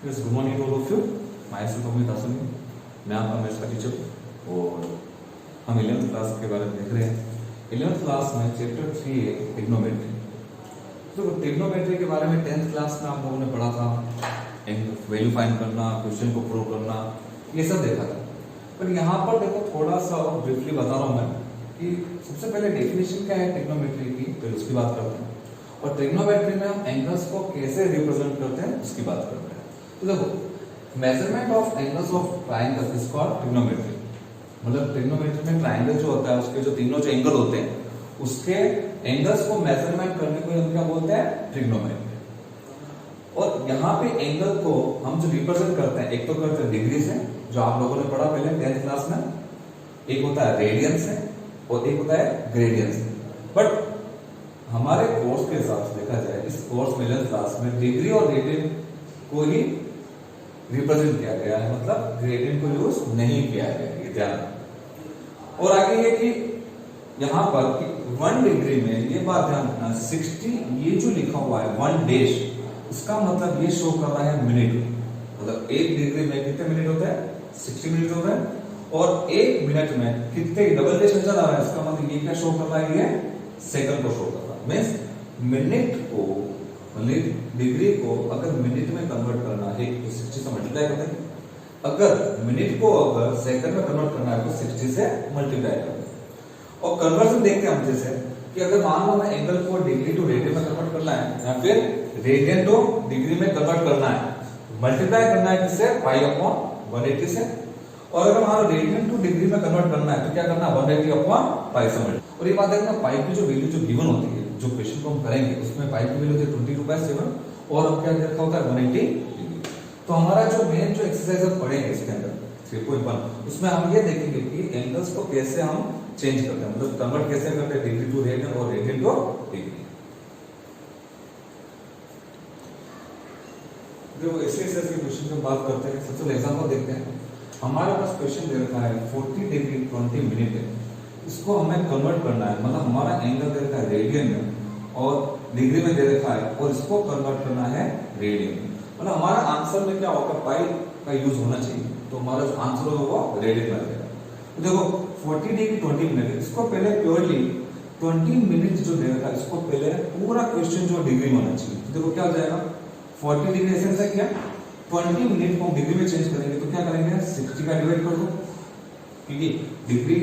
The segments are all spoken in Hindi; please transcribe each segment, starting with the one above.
Yes, good morning to all of you. Myself Amit आसमी, मैं आपका मैथ्स का टीचर और हम 11th क्लास के बारे में देख रहे हैं। 11th क्लास में चैप्टर 3 है ट्रिग्नोमेट्री। तो ट्रिग्नोमेट्री के बारे में 10th क्लास में आप लोगों ने पढ़ा था, वैल्यू फाइंड करना, क्वेश्चन को प्रूव करना, ये सब देखा था। पर यहाँ पर देखो थोड़ा सा ब्रीफली बता रहा हूँ मैं कि सबसे पहले डेफिनेशन क्या है ट्रिग्नोमेट्री की, फिर उसकी बात करते हैं। और ट्रिग्नोमेट्री में हम एंगल्स को कैसे रिप्रेजेंट करते हैं उसकी बात करते हैं। तो देखो measurement of angles of triangle is called trigonometry. मतलब ट्रिग्नोमेट्री में ट्रायंगल जो होता है उसके जो तीनों जो एंगल होते हैं उसके एंगल्स को मेजरमेंट करने को हम क्या बोलते हैं, ट्रिग्नोमेट्री। और यहाँ पे एंगल को हम जो रिप्रेजेंट करते हैं, एक तो करते हैं डिग्री से, जो आप लोगों ने पढ़ा पहले 10th क्लास में, एक होता है रेडियन से और एक होता है ग्रेडियन से। बट हमारे कोर्स के हिसाब से देखा जाए, इस कोर्स में 11th क्लास में डिग्री और रेडियन को ही रिप्रेजेंट किया गया है, मतलब ग्रेडियंट को यूज नहीं किया गया, ये ध्यान। और आगे ये कि यहाँ पर 1 डिग्री में ये बात ध्यान रखना, 60 ये जो लिखा हुआ है 1 डेश, इसका मतलब ये शो कर रहा है मिनट। मतलब 1 डिग्री में कितने मिनट होते हैं, 60 मिनट होते हैं। और 1 मिनट में कितने डबल डेश नजर आ रहा है, इसका मतलब ये क्या शो कर रहा है, ये सेकंड को शो कर रहा है। मींस मिनट को, डिग्री को अगर मिनट में कन्वर्ट करना है तो 60 से मल्टीप्लाई करते हैं, अगर मिनट को अगर सेकंड में कन्वर्ट करना है तो 60 से मल्टीप्लाई करते हैं। और कन्वर्जन देखते हैं हम जैसे कि अगर मान लो मैं एंगल को डिग्री टू रेडियन में कन्वर्ट करना है या फिर रेडियन टू डिग्री में कन्वर्ट करना है, मल्टीप्लाई करना है किससे, पाई अपॉन 180 से। और अगर मान लो रेडियन टू डिग्री में कन्वर्ट करना है तो क्या करना है, 180 अपॉन पाई से मल्टीप्लाई। और ये बात है ना, पाई की जो वैल्यू जो गिवन होती है, जो क्वेश्चन को हम करेंगे उसमें पाई की वैल्यू होती है 22/7 और अब क्या देखा होता है 180 डिग्री। तो हमारा जो मेन जो एक्सरसाइज हम पढ़ेंगे इसके अंदर 3.1, उसमें हम ये देखेंगे कि एंगल्स को कैसे हम चेंज करते हैं, मतलब कन्वर्ट कैसे करते हैं डिग्री टू रेडियन और रेडियन टू डिग्री। देखो इस एक्सरसाइज के क्वेश्चन की बात करते हैं। सबसे पहले एग्जांपल देखते हैं। हमारे पास क्वेश्चन दे रखा है 40 डिग्री 20 मिनट है, इसको हमें कन्वर्ट करना है, मतलब हमारा एंगल दे रखा है रेडियन में और डिग्री में दे रखा है और इसको कन्वर्ट करना है रेडियन में। मतलब हमारा आंसर में क्या होगा, पाई का यूज होना चाहिए, तो हमारा जो आंसर होगा वो रेडियन में रहेगा। तो देखो 40 डिग्री 20 मिनट, इसको पहले प्योरली 20 मिनट जो दे रखा है इसको पहले पूरा क्वेश्चन जो डिग्री में होना चाहिए। तो देखो क्या हो जाएगा, 40 डिग्री एसेंस है क्या, 20 मिनट को डिग्री में चेंज करेंगे तो क्या करेंगे, 60 का डिवाइड कर दो, क्योंकि डिग्री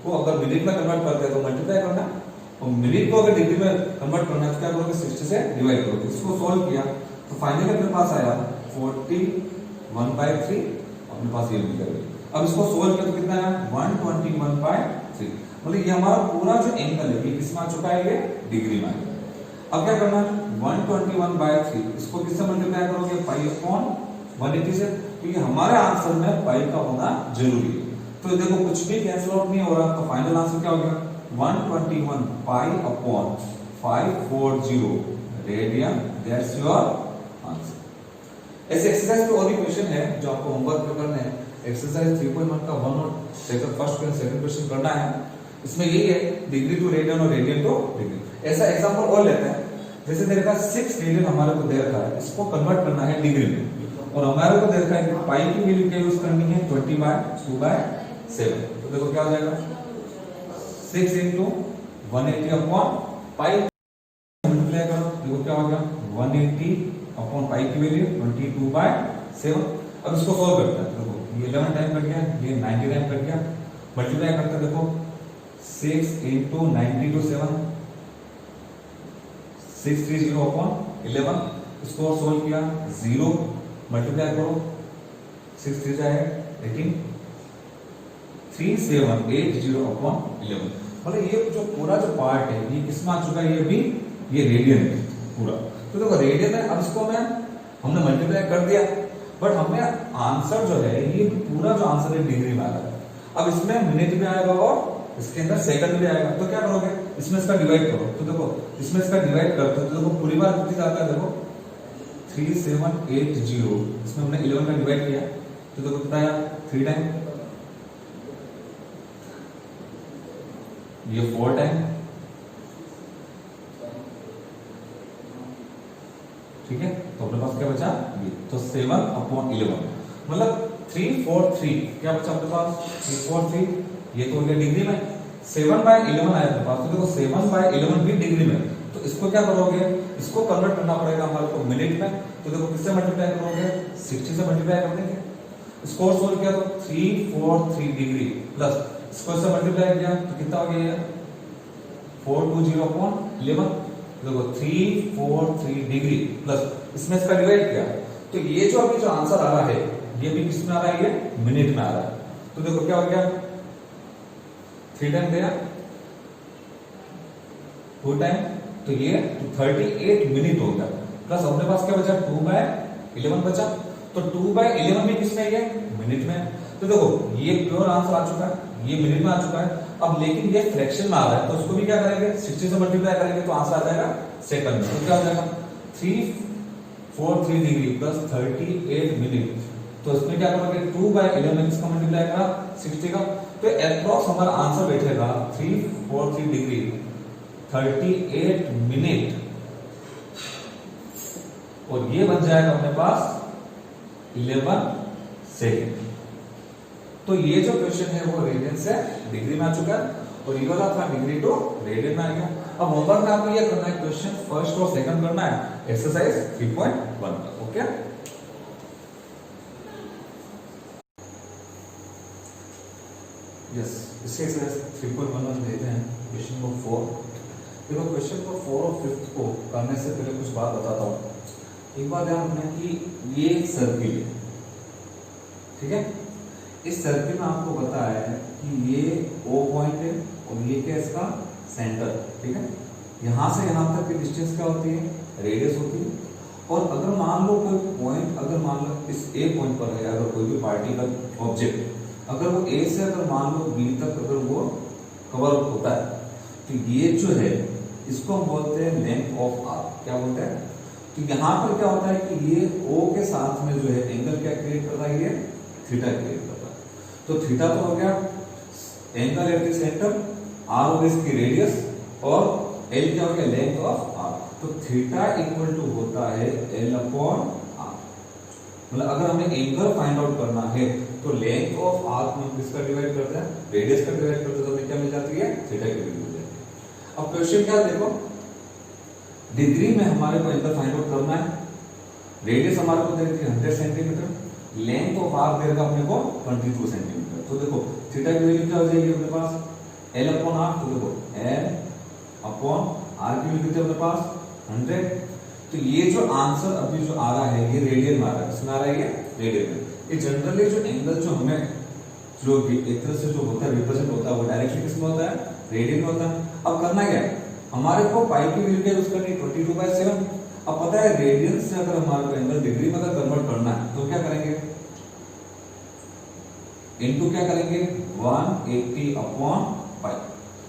को अगर मिनट में कन्वर्ट करते हैं तो मल्टीप्लाई करना, और मिनट को अगर डिग्री में कन्वर्ट करना है तो क्या करोगे, 60 से डिवाइड करोगे। इसको सॉल्व किया तो फाइनली अपने पास आया 41/3, अपने पास ये मिल गया। अब इसको सोल्व किया तो कितना आया, 121/3। मतलब ये हमारा पूरा जो एंगल है ये किसमें आ चुका है, ये डिग्री में आ गया। अब क्या करना है, 121/3 इसको किससे मल्टीप्लाई करोगे, पाई अपॉन 180 से, क्योंकि हमारे आंसर में पाई का होना जरूरी है। तो देखो कुछ भी कैंसिल आउट नहीं हो रहा, तो फाइनल आंसर क्या हो गया, 121 pi upon 540 radian, that's your answer. ऐसे एक्सरसाइज पे और भी क्वेश्चन है जो आपको होमवर्क में करने हैं। एक्सरसाइज 3.1 का 1 और फर्स्ट सेकंड क्वेश्चन करना है। इसमें यही है, डिग्री टू रेडियन और रेडियन टू डिग्री। ऐसा एग्जांपल और लेते हैं, जैसे दे रखा है 6 रेडियन हमारे को दे रखा है, इसको कन्वर्ट करना है डिग्री में, और हमारे को दे रखा है कि पाई की वैल्यू क्या यूज करनी है, 20/2/7। तो देखो क्या हो जाएगा, 6 × 180 अपॉन पाई मल्टीप्लाई करो, देखो क्या हो गया, 180 अपॉन पाई की वैल्यू 22/7। अब इसको सॉल्व करते हैं, देखो ये 11 टाइम कट गया, ये 90 टाइम कट गया, मल्टीप्लाई करते हैं, देखो 6 × 90 to 7, 630 अपॉन 11। इसको सॉल्व किया, 0 मल्टीप्लाई करो, 6 3 जाए 18, 3780 अपॉन 11। मतलब ये जो पूरा जो पार्ट है ये किसमें आ चुका है, ये भी ये रेडियन है पूरा। तो देखो रेडियन है, अब इसको हमने मल्टीप्लाई कर दिया, बट हमें आंसर जो है ये पूरा जो आंसर है डिग्री में आ रहा है। अब इसमें मिनट भी आएगा और इसके अंदर सेकंड भी आएगा, तो क्या करोगे, इसमें इसका डिवाइड करो। तो देखो इसमें इसका डिवाइड करते हो तो देखो पूरी बार कितनी जाता है, देखो 3780, इसमें हमने 11 का डिवाइड किया तो देखो कितना आया, 3 टाइम, ये 4 टाइम, ठीक है, तो अपने पास क्या बचा ये, तो 7/11 मतलब 343 क्या बचा अपने पास 343, ये तो हो गया डिग्री में। 7/11 आया अपने पास, तो देखो 7/11 भी डिग्री में, तो इसको क्या करोगे, इसको कन्वर्ट करना पड़ेगा हमारे को मिनट में, तो देखो किससे मल्टीप्लाई करोगे 60 से मल्टीप्लाई कर देंगे। इसको सोल्व किया तो 343 डिग्री प्लस इसको से मल्टीप्लाई किया तो कितना हो गया 420/11, देखो 343 डिग्री प्लस इसमें इसका डिवाइड किया, तो ये जो अभी जो आंसर आ रहा है ये भी किसमें आ रहा है, ये मिनट में आ रहा है। तो देखो क्या हो गया 3 टाइम गया 2 टाइम, तो ये 38 मिनट हो गया, प्लस अपने पास क्या बचा 2/11 बचा, तो 2/11 भी किसमें है, मिनट में। तो देखो ये प्योर आंसर आ चुका है, ये मिनट में आ चुका है। अब लेकिन ये फ्रैक्शन में आ रहा है, तो उसको भी क्या करेंगे 60 से मल्टीप्लाई करेंगे तो आंसर आ जाएगा सेकंड में, तो क्या हो जाएगा 343 डिग्री प्लस 38 मिनट, तो इसमें क्या करोगे 2/11 इसका मल्टीप्लाई करा 60 का, तो एप्रोक्स हमारा आंसर बैठेगा 343 डिग्री 38 मिनट, और ये बन जाएगा अपने पास 11 सेकेंड। तो ये जो क्वेश्चन है वो रेडियन से डिग्री में आ चुका है, और ये वाला था डिग्री टू रेडियन में आ गया। अब होमवर्क में आपको ये करना है, क्वेश्चन फर्स्ट और सेकंड करना है एक्सरसाइज 3.1 का, ओके। यस, इसके एक्सरसाइज 3.1 देखते हैं क्वेश्चन नंबर 4। देखो क्वेश्चन नंबर 4 और 5 को करने से पहले कुछ बात बताता हूँ। एक बात ध्यान रखना कि ये एक सर्किल है, ठीक है, इस सर्किल में आपको पता है कि ये O पॉइंट है और ये क्या इसका सेंटर, ठीक है, यहां से यहां तक की डिस्टेंस क्या होती है, रेडियस होती है। और अगर मान लो कोई पॉइंट, अगर मान लो इस A पॉइंट पर है, अगर कोई भी पार्टिकल ऑब्जेक्ट अगर वो A से अगर मान लो B तक अगर वो कवर होता है, तो ये जो है इसको हम बोलते हैं लेंथ ऑफ आर्क, क्या बोलते हैं। तो यहाँ पर क्या होता है कि ये O के साथ में जो है एंगल क्या क्रिएट कर रहा है, ये थीटा क्रिएट कर रहा है। तो थीटा तो हो गया angle at the centre, R हो गई इसकी रेडियस, और L क्या हो गया लेंथ ऑफ आर्क। तो थीटा इक्वल टू होता है L/R। मतलब अगर हमें एंगल फाइंड आउट करना है तो लेंथ ऑफ आर्क में किसका डिवाइड करते हैं, रेडियस का डिवाइड करते हैं, तो हमें क्या मिल जाती है, थीटा की वैल्यू मिल जाती है। अब क्वेश्चन क्या देखो, डिग्री में हमारे को एंगल फाइंड आउट करना है, रेडियस हमारे को दे रखी है 100 सेंटीमीटर, लेंथ ऑफ आर्क दे रखा अपने को 22 सेंटीमीटर। तो देखो थीटा की वैल्यू क्या हो जाएगी अपने पास L/R, तो देखो L/R की वैल्यू कितनी अपने पास 100। तो ये जो आंसर अभी जो आ रहा है ये रेडियन में आ रहा है, इसमें आ रहा है ये रेडियन में। ये जनरली जो एंगल जो हमें जो एक तरह से जो होता है रिप्रेजेंट होता है वो डायरेक्टली किसमें होता है, रेडियन में होता है। अब करना क्या है, हमारे को पाई की वैल्यू क्या यूज करनी है 22/7। अब पता है रेडियन से अगर हमारे को एंगल डिग्री में अगर कन्वर्ट करना है तो क्या करेंगे, इनटू क्या करेंगे 180/पाई।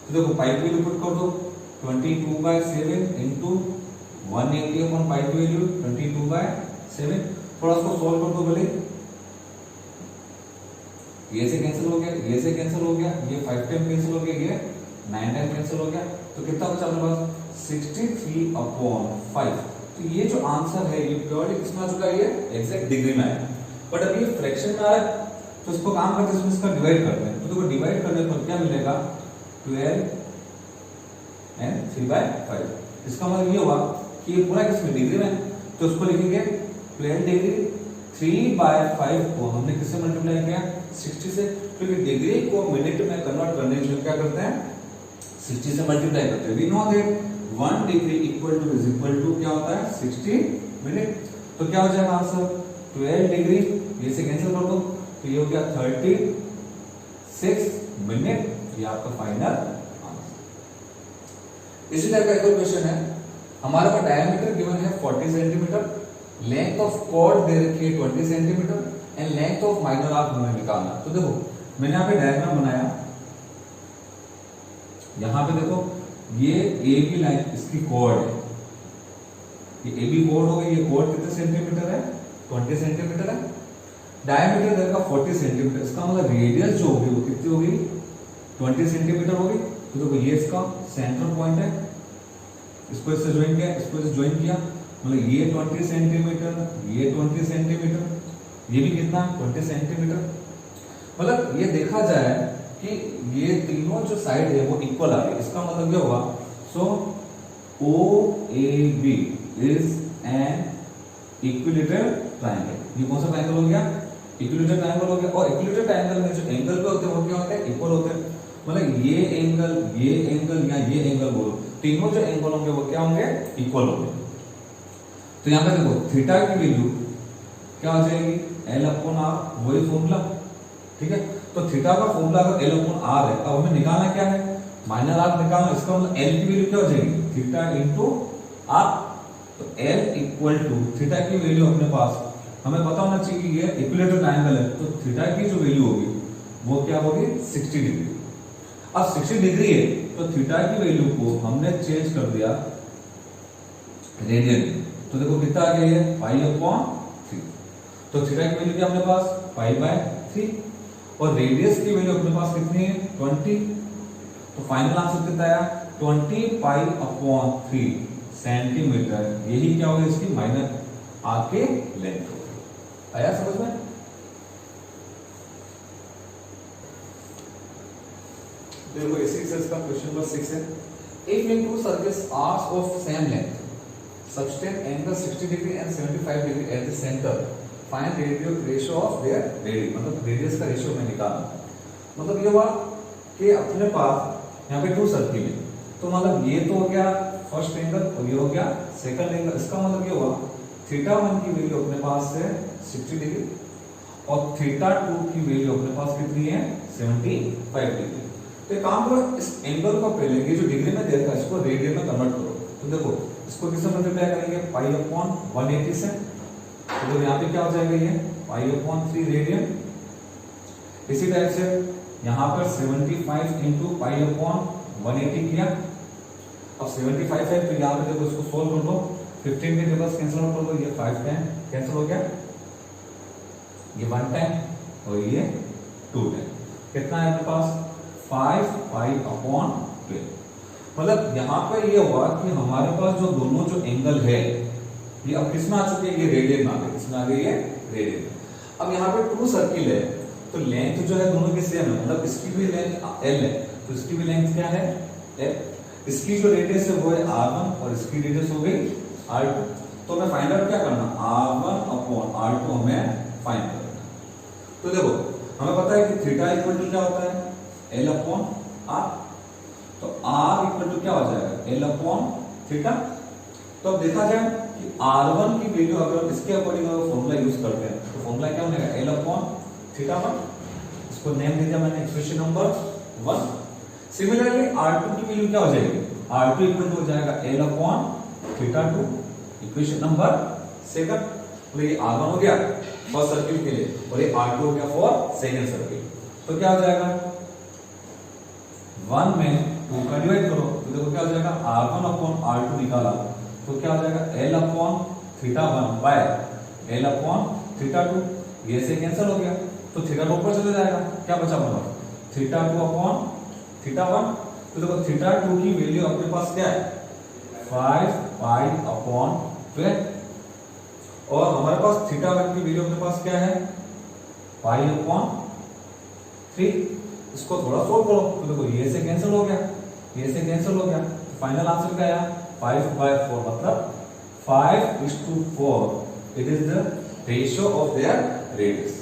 तो देखो पाई की वैल्यू पुट कर दो 22/7 इंटू 180/पाई की वैल्यू 22/7। थोड़ा इसको सॉल्व कर दो भले, ये से कैंसिल हो गया, ये से कैंसिल हो गया, ये 5 टाइम कैंसिल हो गया, ये 9 टाइम कैंसिल हो गया, तो कितना बचा अपने पास 63/5। तो ये जो आंसर है ये प्योरली किसमें आ चुका है, ये एग्जैक्ट डिग्री में है। बट अभी ये फ्रैक्शन में आ रहा है, तो इसको काम करते हैं इसका डिवाइड करते हैं। तो देखो डिवाइड करने पर क्या मिलेगा 12 and 3/5। इसका मतलब ये हुआ कि ये पूरा किसमें डिग्री में, तो उसको लिखेंगे 12 डिग्री 3/5 को हमने किससे मल्टीप्लाई किया 60 से, क्योंकि डिग्री को मिनट में कन्वर्ट करने के लिए क्या करते हैं 60 से मल्टीप्लाई करते हैं। We know that 1 degree equal to is equal to क्या होता है 60 मिनट। तो क्या हो जाएगा आंसर 12 डिग्री, ये से कैंसिल कर दो, तो ये हो गया 36 मिनट, ये आपका फाइनल आंसर। इसी तरह का एक और क्वेश्चन है, हमारे पास डायमीटर गिवन है 40 सेंटीमीटर, लेंथ ऑफ कॉर्ड दे रखी है 20 centimetre and length of minor arc हमें निकालना। तो देखो मैंने यहाँ पे डायग्राम बनाया, यहाँ पे देखो ये ए बी लाइन इसकी कॉर्ड है, ये ए बी कॉर्ड हो गई, ये कॉर्ड कितने सेंटीमीटर है 20 सेंटीमीटर है, डायमीटर दे रखा 40 सेंटीमीटर, इसका मतलब रेडियस जो होगी वो कितनी होगी 20 सेंटीमीटर होगी। तो देखो ये इसका सेंटर पॉइंट है, इसको इससे ज्वाइन किया, इसको इससे ज्वाइन किया, मतलब ये 20 सेंटीमीटर, ये 20 सेंटीमीटर, ये भी कितना 20 सेंटीमीटर। मतलब ये देखा जाए कि ये तीनों जो साइड है वो इक्वल आ गई। इसका मतलब क्या हुआ, सो OAB is an equilateral triangle. ये कौन सा ट्रायंगल हो गया, इक्विलेटरल ट्रायंगल हो गया। और इक्विलेटरल ट्रायंगल में जो एंगल पे होते हैं वो क्या होते हैं, इक्वल होते हैं। मतलब ये एंगल या ये एंगल बोलो, तीनों जो एंगल होंगे वो क्या होंगे, इक्वल होंगे। तो यहां पे देखो थीटा की वैल्यू क्या हो जाएगी, L/R, वही फॉर्मूला, ठीक है। तो थीटा का फॉर्मूला अगर L/R है, अब हमें निकालना क्या है, -R निकालना। इसका मतलब L की वैल्यू क्या हो जाएगी, थीटा इंटू R। तो L इक्वल टू थीटा की वैल्यू अपने पास हमें पता होना चाहिए कि ये इक्विलेटरल ट्रायंगल है, तो थीटा की जो वैल्यू होगी वो क्या होगी, 60 डिग्री। अब 60 डिग्री है तो थीटा की वैल्यू को हमने चेंज कर दिया रेडियन में। तो देखो कितना आ गया है, π/3। तो थीटा की वैल्यू क्या अपने पास, π/3, और रेडियस की वैल्यू अपने पास कितनी है, 20। तो फाइनल आंसर कितना आया, 20π/3 सेंटीमीटर। यही क्या होगा, इसकी माइनस R के लेंथ होगी। आया समझ में। देखो इसी एक्सरसाइज का क्वेश्चन नंबर 6 है। If in to circles arcs of same length subtend angle 60 degree and 75 degree at the center, find ratio of their radius। मतलब रेडियस का रेशियो में निकालना। मतलब ये हुआ कि अपने पास यहाँ पे टू सर्किल है, तो मतलब ये तो हो गया फर्स्ट एंगल और ये हो गया सेकंड एंगल। इसका मतलब ये हुआ θ1 की वैल्यू अपने पास है 60 डिग्री और θ2 की वैल्यू अपने पास कितनी है, 75 डिग्री। तो एक काम करो, इस एंगल को पहले ये जो डिग्री में देखा इसको रेडियन में कन्वर्ट करो। तो देखो इसको किससे मल्टीप्लाई करेंगे, π/180 से। तो देखो यहाँ पे क्या हो जाएगा, ये π/3 रेडियन। इसी टाइप से यहाँ पर 75 इंटू π/180 किया। अब 75 है तो यहाँ पे देखो इसको सोल्व कर दो, 15 के टेबल्स कैंसिल कर दो, ये 5 टाइम कैंसिल हो गया, ये 1 टाइम और ये 2 टाइम। कितना है अपने पास, 5π/12। मतलब यहाँ पे ये हुआ कि हमारे पास जो दोनों जो एंगल है ये अब किसमें आ चुके हैं, ये रेडियन में आ गए। किसमें आ गई है, रेडियन। अब यहाँ पे टू सर्किल है तो लेंथ जो है दोनों की सेम है। मतलब इसकी भी लेंथ L है तो इसकी भी लेंथ क्या है, L। इसकी जो रेडियस है वो है R1 और इसकी रेडियस हो गई R2। तो हमें फाइंड आउट क्या करना, R1/R2 हमें फाइंड करना। तो देखो हमें पता है कि थीटा इक्वल टू क्या होता है, L/R। तो R इक्वल टू क्या हो जाएगा, L/θ। तो अब देखा जाए कि R1 की वैल्यू अगर इसके अकॉर्डिंग अगर फॉर्मूला यूज करते हैं तो फॉर्मूला क्या बनेगा, L/θ1। इसको नेम दे दिया मैंने एक्सप्रेशन नंबर 1। सिमिलरली R2 की वैल्यू क्या हो जाएगी, R2 इक्वल टू हो जाएगा L/θ2, इक्वेशन नंबर 2। तो ये R1 हो गया फर्स्ट सर्किल के लिए और ये R2 हो गया फॉर सेकंड सर्किल। तो क्या हो जाएगा, 1 में 2 का डिवाइड करो तो देखो क्या हो जाएगा, R1/R2 निकाला तो क्या हो जाएगा, L/θ1 बाय L/θ2। ये से कैंसिल हो गया तो θ2 ऊपर चले जाएगा, क्या बचा हमारा, θ2/θ1। तो देखो θ2 की वैल्यू अपने पास क्या है, 5π/12 और हमारे पास θ1 की वैल्यू अपने पास क्या है, π/3। इसको थोड़ा सोल्व करो तो देखो ये से कैंसिल हो गया, ये से कैंसिल हो गया। तो फाइनल आंसर क्या आया, 5/4। मतलब 5:4 it is the ratio of their radius.